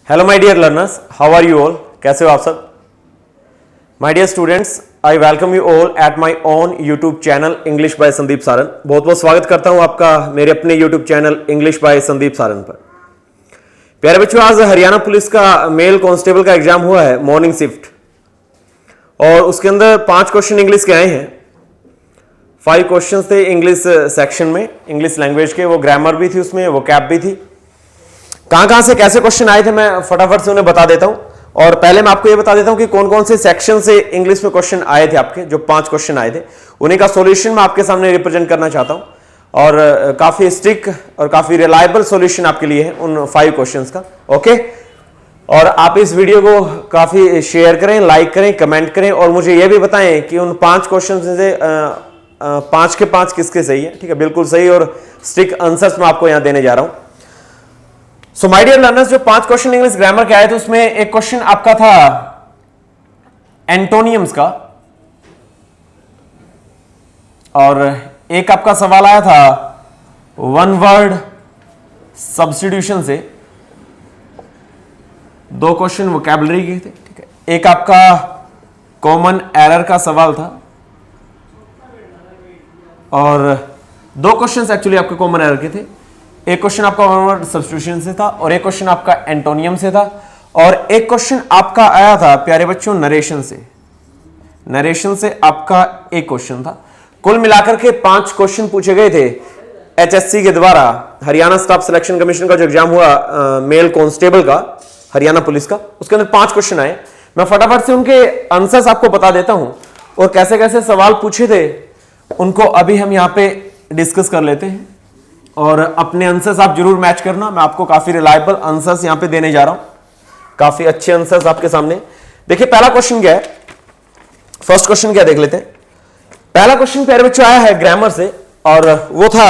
Hello my dear learners, how are you all? कैसे हो आप सब? My dear students, I welcome you all at my own YouTube channel English by Sandeep Saran. बहुत बहुत स्वागत करता हूं आपका मेरे अपने YouTube channel English by Sandeep Saran पर। प्यारे बच्चों, आज हरियाणा पुलिस का मेल कांस्टेबल का एग्जाम हुआ है, मॉर्निंग शिफ्ट, और उसके अंदर 5 क्वेश्चन इंग्लिश के आए हैं। 5 क्वेश्चन थे इंग्लिश सेक्शन में, इंग्लिश लैंग्वेज के। वो ग्रामर भी थी उसमें, वो कैप भी थी। कहां से कैसे क्वेश्चन आए थे मैं फटाफट से उन्हें बता देता हूं। और पहले मैं आपको ये बता देता हूं कि कौन कौन से सेक्शन से इंग्लिश में क्वेश्चन आए थे। आपके जो 5 क्वेश्चन आए थे उन्हीं का सॉल्यूशन मैं आपके सामने रिप्रेजेंट करना चाहता हूं, और काफी स्ट्रिक्ट और काफी रिलायबल सॉल्यूशन आपके लिए है उन 5 क्वेश्चंस का। ओके, और आप इस वीडियो को काफी शेयर करें, लाइक करें, कमेंट करें, और मुझे यह भी बताएं कि उन 5 क्वेश्चन से 5 के 5 किसके सही है। ठीक है, बिल्कुल सही और स्ट्रिक्ट आंसर्स मैं आपको यहां देने जा रहा हूं। सो माय डियर लर्नर्स, जो 5 क्वेश्चन इंग्लिश ग्रामर के आए थे उसमें एक क्वेश्चन आपका था एंटोनियम्स का, और एक आपका सवाल आया था वन वर्ड सब्स्टिट्यूशन से। 2 क्वेश्चन वोकैबुलरी के थे। ठीक है, एक आपका कॉमन एरर का सवाल था, और 2 क्वेश्चन एक्चुअली आपके कॉमन एरर के थे। एक क्वेश्चन आपका वन वर्ड सब्स्टिट्यूशन से था, और एक क्वेश्चन आपका एंटोनियम से था, और एक क्वेश्चन आपका आया था प्यारे बच्चों नरेशन से। नरेशन से आपका एक क्वेश्चन था। कुल मिलाकर के 5 क्वेश्चन पूछे गए थे एचएससी के द्वारा। हरियाणा स्टाफ सिलेक्शन कमीशन का जो एग्जाम हुआ मेल कांस्टेबल का, हरियाणा पुलिस का, उसके अंदर 5 क्वेश्चन आए। मैं फटाफट से उनके आंसर्स आपको बता देता हूं, और कैसे कैसे सवाल पूछे थे उनको अभी हम यहां पे डिस्कस कर लेते हैं। और अपने आंसर्स आप जरूर मैच करना। मैं आपको काफी रिलायबल आंसर्स यहां पे देने जा रहा हूं, काफी अच्छे आंसर्स आपके सामने। देखिए पहला क्वेश्चन क्या है, फर्स्ट क्वेश्चन क्या देख लेते हैं। पहला क्वेश्चन प्यारे बच्चों आया है ग्रामर से, और वो था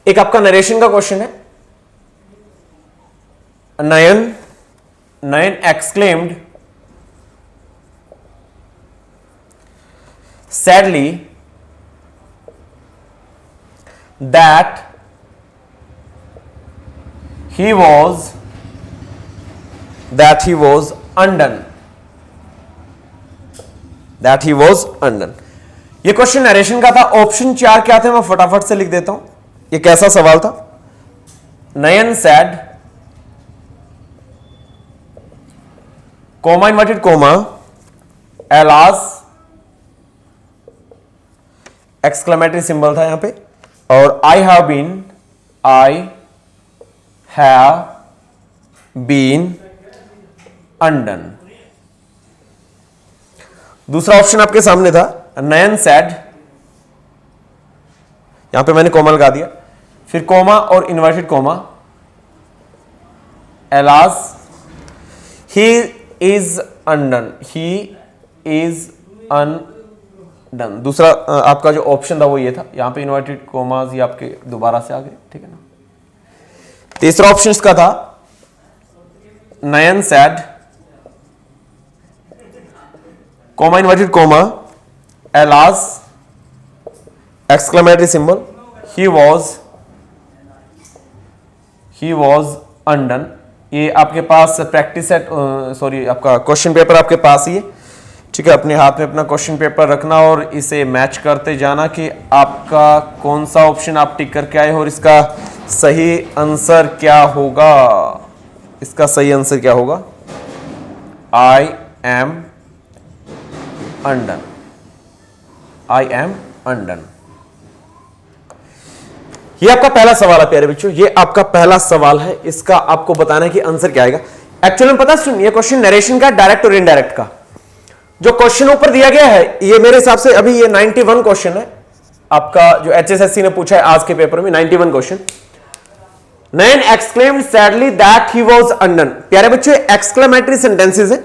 एक आपका नरेशन का क्वेश्चन है। Nayan exclaimed sadly that he was undone, ये क्वेश्चन नरेशन का था। ऑप्शन 4 क्या थे मैं फटाफट से लिख देता हूं। ये कैसा सवाल था? Nayan said, comma inverted comma, alas, exclamatory symbol था यहां पे, और आई हैव बीन अनडन। दूसरा ऑप्शन आपके सामने था नयन सैड, यहां पे मैंने कॉमा लगा दिया, फिर कॉमा और inverted comma, alas he is undone, done. दूसरा आपका जो ऑप्शन था वो ये था, यहां पे इन्वर्टेड कोमास ये आपके दोबारा से आ गए। ठीक है ना। तीसरा ऑप्शन इसका था Nayan said, comma inverted comma, alas, exclamatory symbol, he was undone. ये आपके पास प्रैक्टिस सेट, सॉरी आपका क्वेश्चन पेपर आपके पास ही है। ठीक है, अपने हाथ में अपना क्वेश्चन पेपर रखना और इसे मैच करते जाना कि आपका कौन सा ऑप्शन आप टिक करके आए हो और इसका सही आंसर क्या होगा। इसका सही आंसर क्या होगा? आई एम अनडन। ये आपका पहला सवाल है प्यारे बच्चों, ये आपका पहला सवाल है। इसका आपको बताना है कि आंसर क्या आएगा। एक्चुअली में पता सुन, ये क्वेश्चन नरेशन का, डायरेक्ट और इनडायरेक्ट का। जो क्वेश्चन ऊपर दिया गया है ये मेरे हिसाब से अभी ये 91 क्वेश्चन है आपका, जो एचएसएससी ने पूछा है आज के पेपर में। 91 question. Nayan exclaimed sadly that he was undone. प्यारे बच्चों, एक्सक्लेमेटरी सेंटेंसेस है,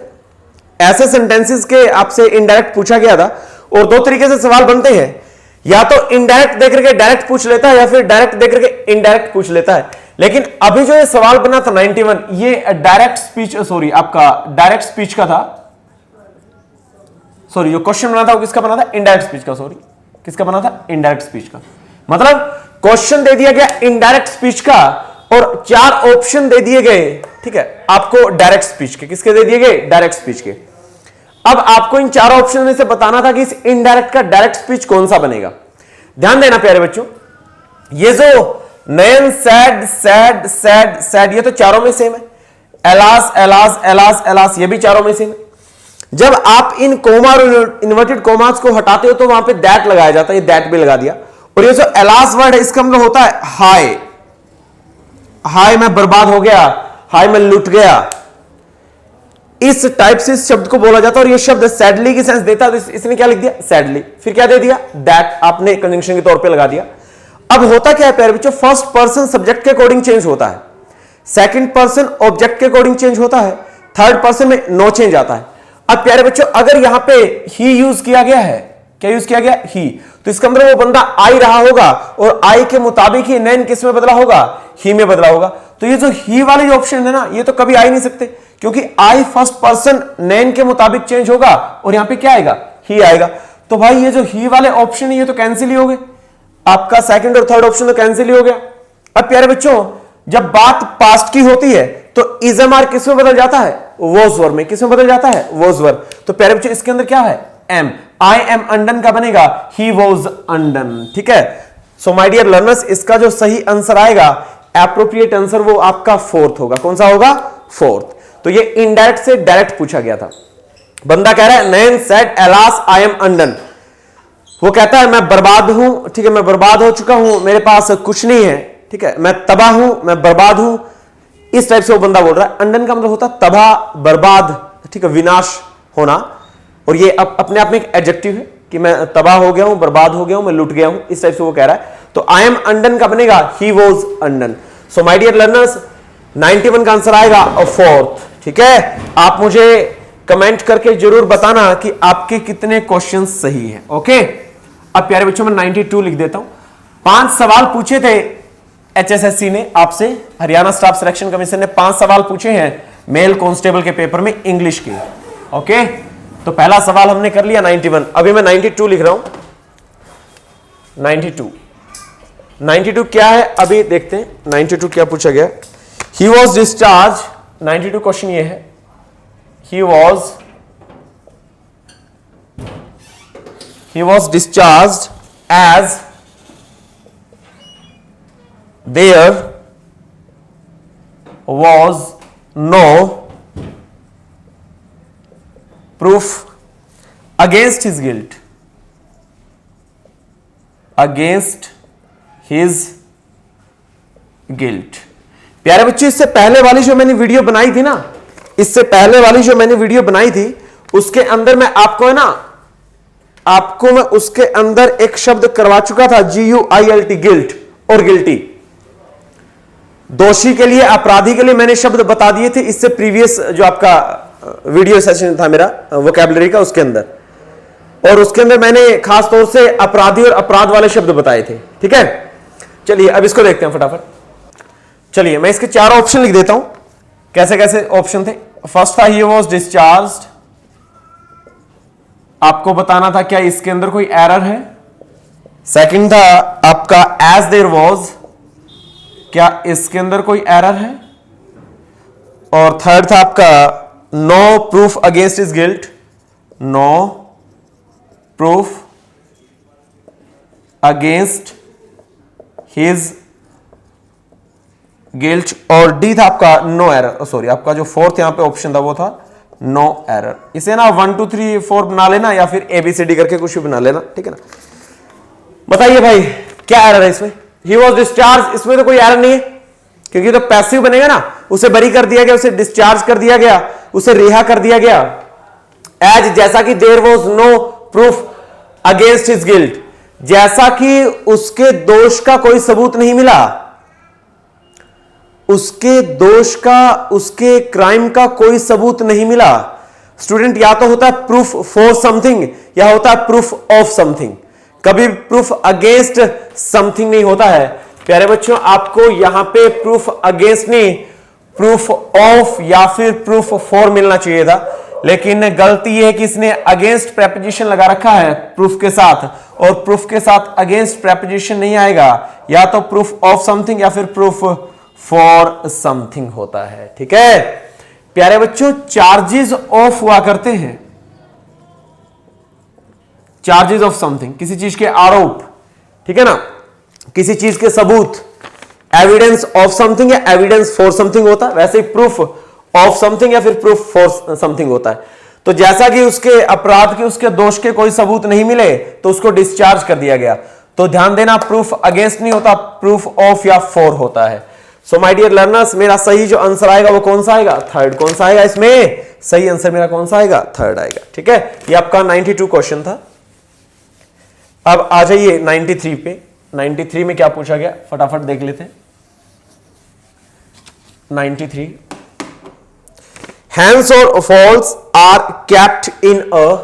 ऐसे सेंटेंसेस के आपसे इनडायरेक्ट पूछा गया था। और 2 तरीके से सवाल बनते हैं, या तो इनडायरेक्ट देकर के डायरेक्ट पूछ लेता है, या फिर डायरेक्ट देकर के इनडायरेक्ट पूछ लेता है। लेकिन अभी जो ये सवाल बना था 91, ये डायरेक्ट स्पीच, सॉरी आपका डायरेक्ट स्पीच का था। सॉरी, जो क्वेश्चन बना था वो किसका बना था? इनडायरेक्ट स्पीच का। सॉरी, किसका बना था? इनडायरेक्ट स्पीच का। मतलब क्वेश्चन दे दिया गया इनडायरेक्ट स्पीच का, और 4 ऑप्शन दे दिए गए ठीक है, आपको डायरेक्ट स्पीच के, किसके दे दिए गए, डायरेक्ट स्पीच के। अब आपको इन चारों ऑप्शन में से बताना था कि इस इनडायरेक्ट का डायरेक्ट स्पीच कौन सा बनेगा। ध्यान देना प्यारे बच्चों, ये जो नयन, सैड सैड सैड सैड, ये तो चारों में सेम है। एलास एलास एलास एलास, ये भी चारों में सेम है। जब आप इन कोमा और इन्वर्टेड कोमास को हटाते हो तो वहां पे दैट लगाया जाता है, ये दैट भी लगा दिया। और ये जो एलास वर्ड है इसका मतलब होता है हाय, हाय मैं बर्बाद हो गया, हाय मैं लुट गया, इस टाइप से इस शब्द को बोला जाता है। और ये शब्द सैडली की सेंस देता है, तो इसने क्या लिख दिया, सैडली, फिर क्या दे दिया, दैट, आपने कंजंक्शन के तौर पे लगा दिया। अब होता क्या है प्यारे बच्चों, फर्स्ट पर्सन सब्जेक्ट के अकॉर्डिंग चेंज होता है, सेकंड पर्सन ऑब्जेक्ट के अकॉर्डिंग चेंज होता है, थर्ड पर्सन में नो चेंज आता है। अब प्यारे बच्चों अगर यहां पे ही यूज किया गया है, क्या यूज किया गया, ही, तो इसका मतलब वो बंदा आई रहा होगा और आई के मुताबिक ही नैन किस में बदला होगा, ही में बदला होगा। तो ये जो ही वाले ऑप्शन है ना, ये तो कभी आ ही नहीं सकते, क्योंकि आई फर्स्ट पर्सन नैन के मुताबिक चेंज होगा और यहां पे क्या आएगा, ही आएगा। तो भाई ये जो ही वाले ऑप्शन है ये तो कैंसिल ही हो गए, आपका सेकंड और थर्ड ऑप्शन तो कैंसिल ही हो गया। अब प्यारे बच्चों जब बात पास्ट की होती है तो इजमार किस में बदल जाता है, वॉज वर में, किस में बदल जाता है, वॉज वर। तो प्यारे बच्चों इसके अंदर क्या है, एम, आई एम अनडन का बनेगा ही वॉज अनडन, ठीक है। सो माय डियर लर्नर्स, इसका जो सही आंसर आएगा, एप्रोप्रिएट आंसर, वो आपका फोर्थ होगा। कौन सा होगा, फोर्थ। तो ये इनडायरेक्ट से डायरेक्ट पूछा गया था। बंदा कह रहा है Nayan said alas I am undone, वो कहता है मैं बर्बाद हूं, ठीक है, मैं बर्बाद हो चुका हूं, मेरे पास कुछ नहीं है, ठीक है, मैं तबाह हूं, मैं बर्बाद हूं, इस टाइप से वो बंदा बोल रहा है। अनडन का मतलब होता है तबाह, बर्बाद, ठीक है, विनाश होना। और ये अपने आप में एक एडजेक्टिव है कि मैं तबाह हो गया हूं, बर्बाद हो गया हूं, मैं लुट गया हूं, इस टाइप से वो कह रहा है। तो आई एम अनडन का बनेगा he was undone. So my dear learners 91 का आंसर आएगा और फोर्थ, ठीक है। आप मुझे कमेंट करके जरूर बताना कि आपके कितने क्वेश्चन सही हैं, ओके। अब प्यारे बच्चों मैं 92 लिख देता हूं। 5 सवाल पूछे थे एचएसएससी ने आपसे, हरियाणा स्टाफ सिलेक्शन कमीशन ने 5 सवाल पूछे हैं मेल कांस्टेबल के पेपर में इंग्लिश के, ओके। तो पहला सवाल हमने कर लिया 91, अभी मैं 92 लिख रहा हूं। 92 क्या है अभी देखते हैं। 92 क्या पूछा गया, ही वॉज डिस्चार्ज, 92 क्वेश्चन ये है, he was discharged as there was no proof against his guilt, against his guilt। प्यारे बच्चों इससे पहले वाली जो मैंने वीडियो बनाई थी ना, इससे पहले वाली जो मैंने वीडियो बनाई थी उसके अंदर मैं आपको है ना, आपको मैं उसके अंदर एक शब्द करवा चुका था, GUILT, गिल्ट और गिल्टी। दोषी के लिए, अपराधी के लिए मैंने शब्द बता दिए थे इससे प्रीवियस जो आपका वीडियो सेशन था मेरा वोकैबुलरी का, उसके अंदर, और उसके अंदर मैंने खास तौर से अपराधी और अपराध वाले शब्द बताए थे, ठीक है। चलिए अब इसको देखते हैं फटाफट। चलिए मैं इसके 4 ऑप्शन लिख देता हूं, कैसे कैसे ऑप्शन थे। फर्स्ट था ही वॉज डिस्चार्ज्ड, आपको बताना था क्या इसके अंदर कोई एरर है। सेकंड था आपका एज देयर वॉज, क्या इसके अंदर कोई एरर है। और थर्ड था आपका no proof against his guilt, no proof against his guilt. और डी था आपका नो एरर, सॉरी आपका जो फोर्थ यहां पे ऑप्शन था वो था नो एरर। इसे ना 1 2 3 4 बना लेना या फिर ABCD करके कुछ भी बना लेना, ठीक है ना। बताइए भाई क्या एरर है इसमें, ही वॉज डिस्चार्ज, इसमें तो कोई एरर नहीं है क्योंकि तो पैसिव बनेगा ना, उसे बरी कर दिया गया, उसे डिस्चार्ज कर दिया गया, उसे रिहा कर दिया गया। एज जैसा कि there was no proof against his guilt, जैसा कि उसके दोष का कोई सबूत नहीं मिला, उसके दोष का, उसके क्राइम का कोई सबूत नहीं मिला। स्टूडेंट या तो होता है प्रूफ फॉर समथिंग या होता है प्रूफ ऑफ समथिंग, कभी प्रूफ अगेंस्ट समथिंग नहीं होता है। प्यारे बच्चों आपको यहां पे प्रूफ अगेंस्ट नहीं, प्रूफ ऑफ या फिर प्रूफ फॉर मिलना चाहिए था, लेकिन गलती यह है कि इसने अगेंस्ट प्रेपोजिशन लगा रखा है प्रूफ के साथ, और प्रूफ के साथ अगेंस्ट प्रेपोजिशन नहीं आएगा, या तो प्रूफ ऑफ समथिंग या फिर प्रूफ फॉर समथिंग होता है। ठीक है प्यारे बच्चों, चार्जेस ऑफ हुआ करते हैं, चार्जेस ऑफ समथिंग, किसी चीज के आरोप, ठीक है ना, किसी चीज के सबूत, एविडेंस ऑफ समथिंग या एविडेंस फॉर समथिंग होता है, वैसे ही प्रूफ ऑफ समथिंग या फिर प्रूफ फॉर समथिंग होता है। तो जैसा कि उसके अपराध के, उसके दोष के कोई सबूत नहीं मिले तो उसको डिस्चार्ज कर दिया गया। तो ध्यान देना, प्रूफ अगेंस्ट नहीं होता, प्रूफ ऑफ या फॉर होता है। सो माय डियर लर्नर्स, मेरा सही जो आंसर आएगा वो कौन सा आएगा? थर्ड। कौन सा आएगा इसमें? सही आंसर मेरा कौन सा आएगा? थर्ड आएगा। ठीक है, ये आपका 92 क्वेश्चन था। अब आ जाइए 93 पे। 93 में क्या पूछा गया, फटाफट देख लेते हैं। 93, हैंस और fowls are kept in a,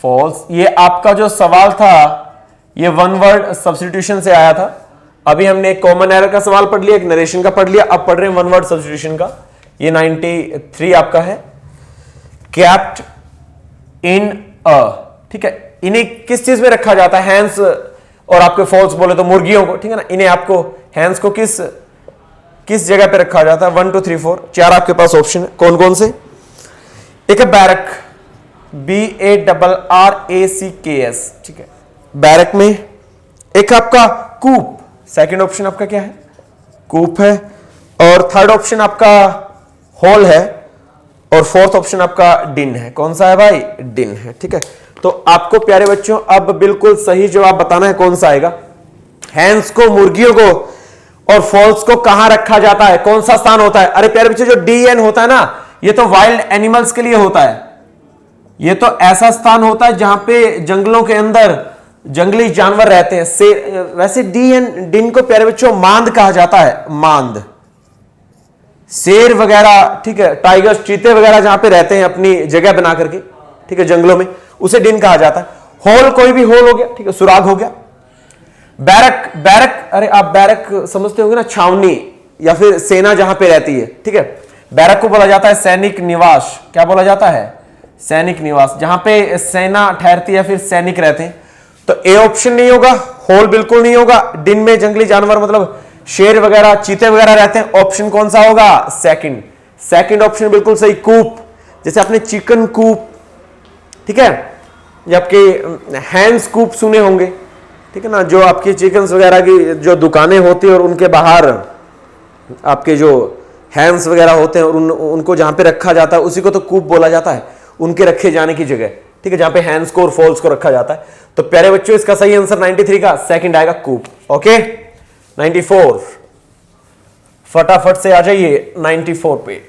fowls, ये आपका जो सवाल था ये वन वर्ड सब्स्टिट्यूशन से आया था। अभी हमने एक कॉमन एरर का सवाल पढ़ लिया, एक नरेशन का पढ़ लिया, अब पढ़ रहे हैं वन वर्ड सब्स्टिट्यूशन का। ये 93 आपका है, कैप्ट इन अ। ठीक है, इन्हें किस चीज में रखा जाता है? हैंड्स और आपके फॉल्स बोले तो मुर्गियों को, ठीक है ना। इन्हें आपको हैंड्स को किस जगह पे रखा जाता है? 1 2 3 4 4 आपके पास ऑप्शन है। कौन कौन से? एक है बैरक, BARRACKS, ठीक है, बैरक में। एक आपका कूप, सेकंड ऑप्शन आपका क्या है? कूप है। और थर्ड ऑप्शन आपका हॉल है, और फोर्थ ऑप्शन आपका डिन है। कौन सा है भाई? डिन है। ठीक है, तो आपको प्यारे बच्चों अब बिल्कुल सही जवाब बताना है कौन सा आएगा। हैंस को, मुर्गियों को और फॉल्स को कहां रखा जाता है? कौन सा स्थान होता है? अरे प्यारे बच्चों, जो DN होता है ना, ये तो वाइल्ड एनिमल्स के लिए होता है। ये तो ऐसा स्थान होता है जहां पे जंगलों के अंदर जंगली जानवर रहते हैं। वैसे डिन को प्यारे बच्चों मांद कहा जाता है, मांद। शेर वगैरह, ठीक है, टाइगर, चीते वगैरह जहां पे रहते हैं अपनी जगह बना करके, ठीक है, जंगलों में, उसे डिन कहा जाता है। होल, कोई भी होल हो गया, ठीक है, सुराग हो गया। बैरक, बैरक, अरे आप बैरक समझते होंगे ना, छावनी या फिर सेना जहां पे रहती है। ठीक है, बैरक को बोला जाता है सैनिक निवास। क्या बोला जाता है? सैनिक निवास, जहां पे सेना ठहरती है, फिर सैनिक रहते हैं। तो ए ऑप्शन नहीं होगा, होल बिल्कुल नहीं होगा। डिन में जंगली जानवर मतलब शेर वगैरह, चीते वगैरह रहते हैं। ऑप्शन कौन सा होगा? सेकंड। सेकंड ऑप्शन बिल्कुल सही, कूप। जैसे आपने चिकन कूप, ठीक है, ये आपके हैंड्स कूप सुने होंगे, ठीक है ना, जो आपकी चिकन वगैरह की जो दुकानें होती है और उनके बाहर आपके जो हैंड्स वगैरह होते हैं और उनको जहां पे रखा जाता है उसी को तो कूप बोला जाता है, उनके रखे जाने की जगह। ठीक है, जहां पे हैंड्स को और फॉल्स को रखा जाता है। तो प्यारे बच्चों, इसका सही आंसर 93 का सेकंड आएगा, कूप। ओके, 94, फटाफट से आ जाइए 94 पे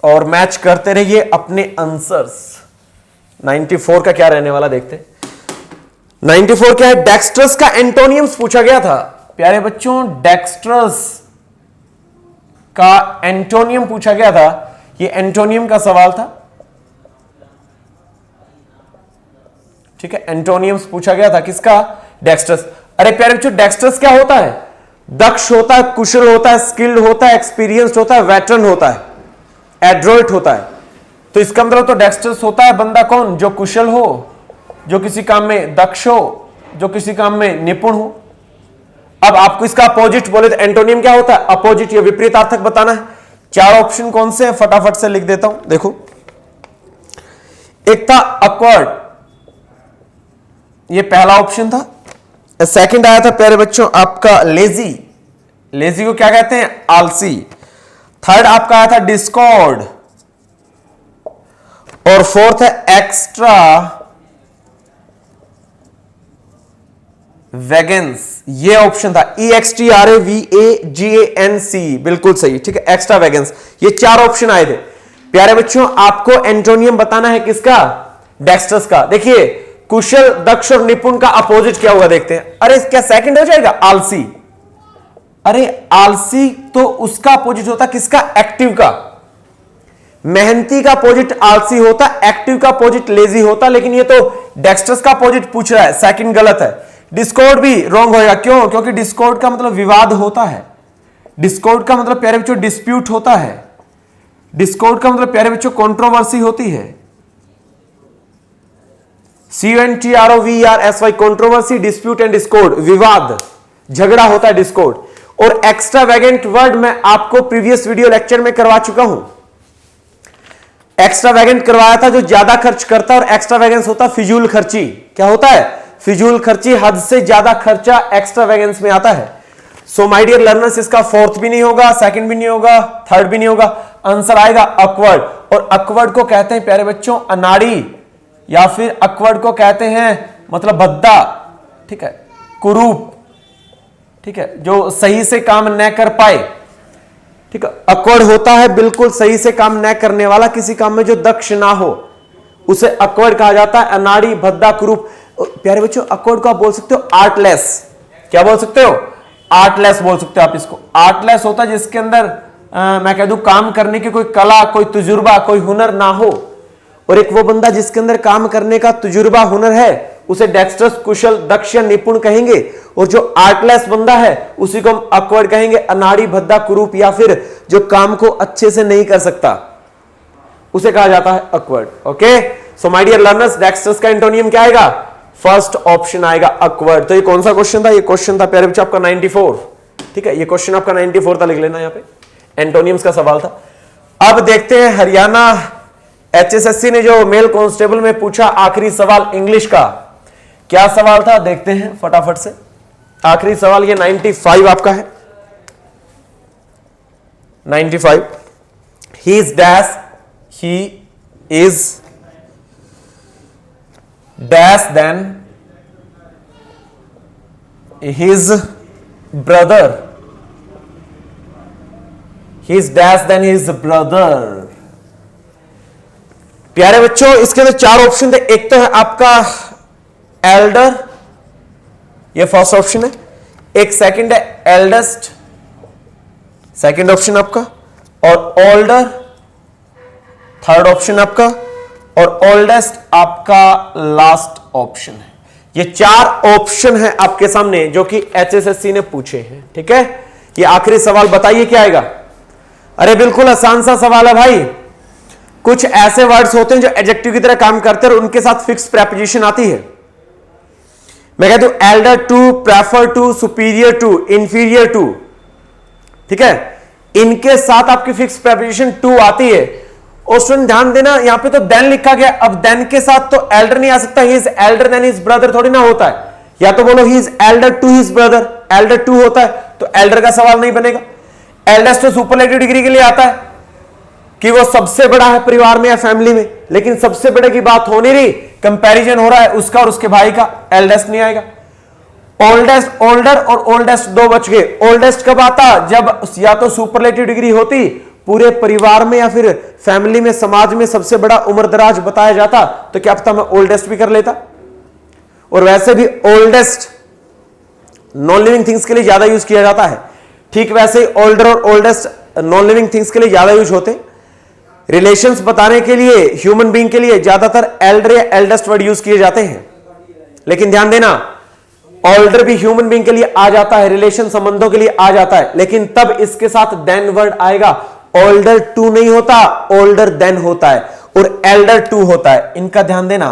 और मैच करते रहिए अपने आंसर्स। 94 का क्या रहने वाला देखते हैं। 94 क्या है? डेक्स्ट्रस का एंटोनियम्स पूछा गया था। प्यारे बच्चों, डेक्स्ट्रस का एंटोनियम पूछा गया था। ये एंटोनियम का सवाल था। ठीक है, एंटोनियम्स पूछा गया था किसका? डेक्स्ट्रस। अरे प्यारे बच्चों, डेक्स्ट्रस क्या होता है? दक्ष होता है, कुशल होता है, स्किल्ड होता है, एक्सपीरियंस्ड होता है, वेटरन होता है, एड्रोइट होता है। तो इसका मतलब तो डेक्स्ट्रस होता है बंदा कौन? जो कुशल हो, जो किसी काम में दक्ष हो, जो किसी काम में निपुण हो। अब आपको इसका अपोजिट बोले तो एंटोनियम क्या होता है? अपोजिट या विपरीतार्थक बताना है। 4 ऑप्शन कौन से हैं? फटाफट से लिख देता हूं, देखो। एक था अक्वर्ड, ये पहला ऑप्शन था। सेकंड आया था प्यारे बच्चों आपका लेजी, लेजी को क्या कहते हैं? आलसी। थर्ड आपका आया था डिस्कॉर्ड, और फोर्थ है एक्स्ट्रा वैगेंस। ये ऑप्शन था EXTRAVAGANC, बिल्कुल सही। ठीक है, एक्स्ट्रा वैगेंस। ये 4 ऑप्शन आए थे। प्यारे बच्चों, आपको एंटोनियम बताना है किसका? डेक्स्ट्रस का। देखिए, कुशल, दक्ष और निपुण का अपोजिट क्या होगा देखते हैं। अरे क्या सेकंड हो जाएगा? आलसी। अरे आलसी तो उसका अपोजिट होता किसका? एक्टिव का। मेहनती का अपोजिट आलसी होता, एक्टिव का अपोजिट लेजी होता। लेकिन ये तो डेक्स्ट्रस का अपोजिट पूछ रहा है, सेकंड गलत है। डिस्कॉर्ड भी रॉन्ग होगा। क्यों? क्योंकि डिस्कॉर्ड का मतलब विवाद होता है। डिस्कॉर्ड का मतलब प्यारे बच्चों डिस्प्यूट होता है। डिस्कॉर्ड का मतलब प्यारे बच्चों कंट्रोवर्सी होती है। CONTROVERSY, controversy, dispute and Discord, विवाद, झगड़ा होता है, डिस्कॉर्ड। और एक्स्ट्रावेगेंट वर्ड मैं आपको प्रीवियस वीडियो लेक्चर में करवा चुका हूं। एक्स्ट्रावेगेंट करवाया था जो ज्यादा खर्च करता है, और एक्स्ट्रावेगेंस होता फिजूल खर्ची। क्या होता है? फिजूल खर्ची, हद से ज्यादा खर्चा एक्स्ट्रावेगेंस में आता है। सो माय डियर लर्नर्स, इसका फोर्थ भी नहीं होगा, सेकंड भी नहीं होगा, थर्ड भी नहीं होगा, आंसर आएगा अकवर्ड। और अकवर्ड को कहते हैं प्यारे बच्चों अनाड़ी, या फिर अकवर्ड को कहते हैं मतलब भद्दा, ठीक है, कुरूप, ठीक है, जो सही से काम न कर पाए, ठीक है। अकवर्ड होता है बिल्कुल सही से काम न करने वाला, किसी काम में जो दक्ष ना हो, उसे अकवर्ड कहा जाता है, अनाड़ी, भद्दा, कुरूप। प्यारे बच्चों अकवर्ड को आप बोल सकते हो आर्टलेस। क्या बोल सकते हो? आर्टलेस बोल सकते हो आप इसको। आर्टलेस होता है जिसके अंदर मैं कह दूं काम करने की कोई कला, कोई तजुर्बा, कोई हुनर ना हो। और एक वो बंदा जिसके अंदर काम करने का तजुर्बा, हुनर है, उसे डेक्स्ट्रस, कुशल, दक्ष या निपुण कहेंगे। और जो आर्टलेस बंदा है उसी को हम अकवर्ड कहेंगे, अनाड़ी, भद्दा, कुरूप, या फिर जो काम को अच्छे से नहीं कर सकता उसे कहा जाता है awkward. Okay, so my dear learners, dexterous का एंटोनियम क्या आएगा? फर्स्ट ऑप्शन आएगा अकवर्ड। तो ये कौन सा क्वेश्चन था? ये क्वेश्चन था प्यारे बच्चों आपका 94, ठीक है, ये क्वेश्चन आपका 94 था, लिख लेना यहां पे, एंटोनियम्स का सवाल था। अब देखते हैं हरियाणा HSSC ने जो मेल कांस्टेबल में पूछा आखिरी सवाल इंग्लिश का, क्या सवाल था देखते हैं फटाफट से। आखिरी सवाल ये 95 आपका है, 95। He is dash, he is dash than his brother, he is dash than his brother. प्यारे बच्चों इसके अंदर चार ऑप्शन थे। एक तो है आपका एल्डर, ये फर्स्ट ऑप्शन है। एक सेकंड है एल्डेस्ट, सेकंड ऑप्शन आपका। और ओल्डर, थर्ड ऑप्शन आपका। और ओल्डेस्ट आपका लास्ट ऑप्शन है। ये चार ऑप्शन है आपके सामने जो कि HSSC ने पूछे हैं, ठीक है। ये आखिरी सवाल बताइए क्या आएगा? अरे बिल्कुल आसान सा सवाल है भाई। कुछ ऐसे वर्ड्स होते हैं जो एडजेक्टिव की तरह काम करते हैं और उनके साथ फिक्स प्रेपोजिशन आती है। मैं कहता हूं elder to, prefer to, superior to, inferior to, ठीक है, इनके साथ आपकी फिक्स प्रेपोजिशन टू आती है। और स्टूडेंट ध्यान देना, यहां पे तो देन लिखा गया, अब देन के साथ तो एल्डर नहीं आ सकता, he is elder than his brother थोड़ी ना होता है। या तो बोलो he is elder to his brother, elder to होता है तो एल्डर का सवाल नहीं बनेगा। एल्डेस्ट तो सुपरलेटिव डिग्री के लिए आता है कि वो सबसे बड़ा है परिवार में या फैमिली में, लेकिन सबसे बड़े की बात हो नहीं रही, कंपैरिजन हो रहा है उसका और उसके भाई का, एल्डेस्ट नहीं आएगा। ओल्डेस्ट, ओल्डर और ओल्डेस्ट दो बच गए। ओल्डेस्ट कब आता? जब या तो सुपरलेटिव डिग्री होती, पूरे परिवार में या फिर फैमिली में, समाज में सबसे बड़ा उम्रदराज बताया जाता, तो क्या पता मैं ओल्डेस्ट भी कर लेता। और वैसे भी ओल्डेस्ट नॉन लिविंग थिंग्स के लिए ज्यादा यूज किया जाता है, ठीक वैसे ही ओल्डर और ओल्डेस्ट नॉन लिविंग थिंग्स के लिए ज्यादा यूज होते। रिलेशंस बताने के लिए ह्यूमन बीइंग के लिए ज्यादातर एल्डर या एल्डेस्ट वर्ड यूज किए जाते हैं। लेकिन ध्यान देना, ओल्डर भी ह्यूमन बीइंग के लिए आ जाता है, रिलेशन संबंधों के लिए आ जाता है, लेकिन तब इसके साथ देन वर्ड आएगा। ओल्डर टू नहीं होता, ओल्डर देन होता है और एल्डर टू होता है। इनका ध्यान देना,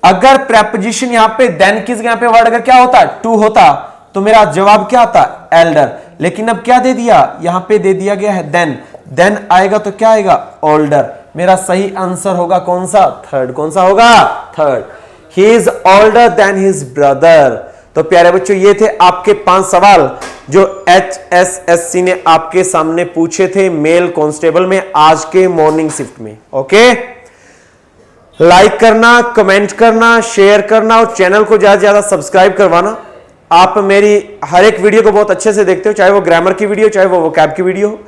अगर प्रेपोजिशन यहां पे देन की जगह पे वर्ड अगर क्या होता, टू होता, तो मेरा जवाब क्या आता? एल्डर। लेकिन अब क्या दे दिया? यहां पे दे दिया गया है देन, देन आएगा तो क्या आएगा? ओल्डर। मेरा सही आंसर होगा कौन सा? थर्ड। कौन सा होगा? Third. He is older than his brother. तो प्यारे बच्चों ये थे आपके 5 सवाल जो HSSC ने आपके सामने पूछे थे मेल कांस्टेबल में आज के मॉर्निंग शिफ्ट में। ओके, लाइक करना, कमेंट करना, शेयर करना और चैनल को ज्यादा से ज्यादा सब्सक्राइब करवाना। आप मेरी हर एक वीडियो को बहुत अच्छे से देखते हो, चाहे वो ग्रामर की वीडियो, चाहे वो वोकैब की वीडियो हो।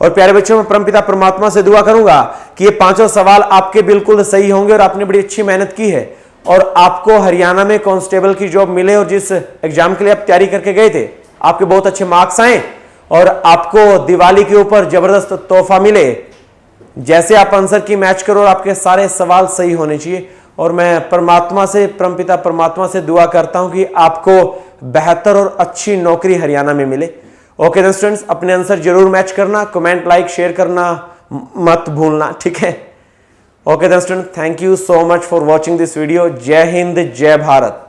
और प्यारे बच्चों, मैं परमपिता परमात्मा से दुआ करूंगा कि ये 5 सवाल आपके बिल्कुल सही होंगे और आपने बड़ी अच्छी मेहनत की है और आपको हरियाणा में कांस्टेबल की जॉब मिले और जिस एग्जाम के लिए आप तैयारी करके गए थे आपके बहुत अच्छे मार्क्स आए और आपको दिवाली के ऊपर जबरदस्त तोहफा मिले। जैसे आप आंसर की मैच करो और आपके सारे सवाल सही होने चाहिए। और मैं परमात्मा से, परमपिता परमात्मा से दुआ करता हूं कि आपको बेहतर और अच्छी नौकरी हरियाणा में मिले। ओके देन स्टूडेंट्स, अपने आंसर जरूर मैच करना, कमेंट, लाइक, शेयर करना मत भूलना, ठीक है। Okay then student, thank you so much for watching this video. Jai Hind, Jai Bharat.